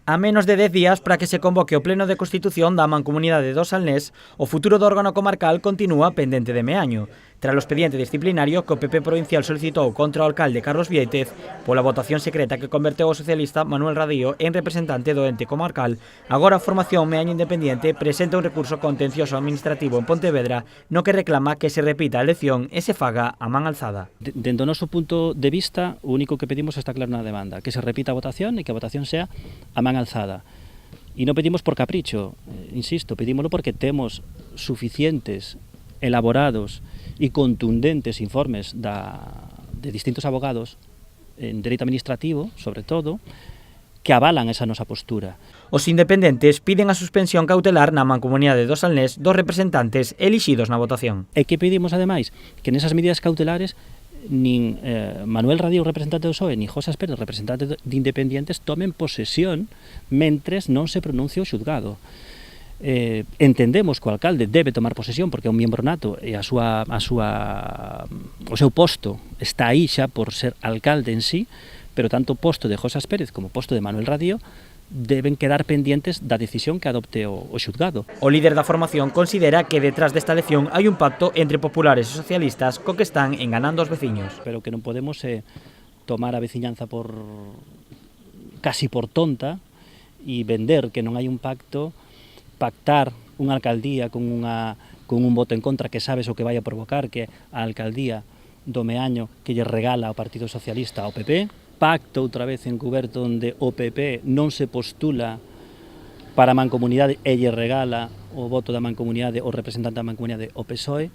A menos de 10 días para que se convoque o pleno de constitución da Mancomunidade do Salnés, o futuro do órgano comarcal continúa pendente de meaño. Tras o expediente disciplinario que o PP provincial solicitou contra o alcalde Carlos Viéitez pola votación secreta que converteu o socialista Manuel Radío en representante do ente comarcal, agora a formación Meaño Independiente presenta un recurso contencioso administrativo en Pontevedra no que reclama que se repita a elección e se faga a man alzada. Dentro do noso punto de vista, o único que pedimos está claro na demanda, que se repita a votación e que a votación sea a man alzada. E non pedimos por capricho, insisto, pedímoslo porque temos suficientes, elaborados e contundentes informes de distintos abogados en dereito administrativo, sobre todo, que avalan esa nosa postura. Os independentes piden a suspensión cautelar na Mancomunidade do Salnés dos representantes elixidos na votación. E que pedimos, ademais, que nesas medidas cautelares nin Manuel Radío, representante do PSOE, nin José Pérez, representante de Independientes, tomen posesión mentres non se pronuncie o xulgado. Entendemos que o alcalde debe tomar posesión porque é un miembro nato e o seu posto está aí xa por ser alcalde en sí, pero tanto o posto de José Pérez como o posto de Manuel Radío deben quedar pendientes da decisión que adopte o xulgado. O líder da formación considera que detrás desta elección hai un pacto entre populares e socialistas co que están enganando aos veciños. Pero que non podemos tomar a veciñanza casi por tonta e vender que non hai un pacto, pactar unha alcaldía con un voto en contra que sabes o que vai a provocar, que a alcaldía do Meaño que lle regala ao Partido Socialista ao PP, pacto outra vez encuberto onde o PP non se postula para a mancomunidade e lle regala o voto da mancomunidade, o representante da mancomunidade, o PSOE,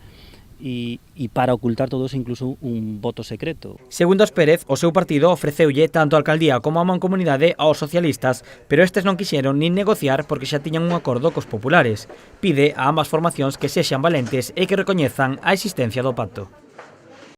e para ocultar todo eso incluso un voto secreto. Segundo Pérez, o seu partido ofreceulle tanto a alcaldía como a mancomunidade aos socialistas, pero estes non quixeron nin negociar porque xa tiñan un acordo cos populares. Pide a ambas formacións que sexan valentes e que recoñezan a existencia do pacto.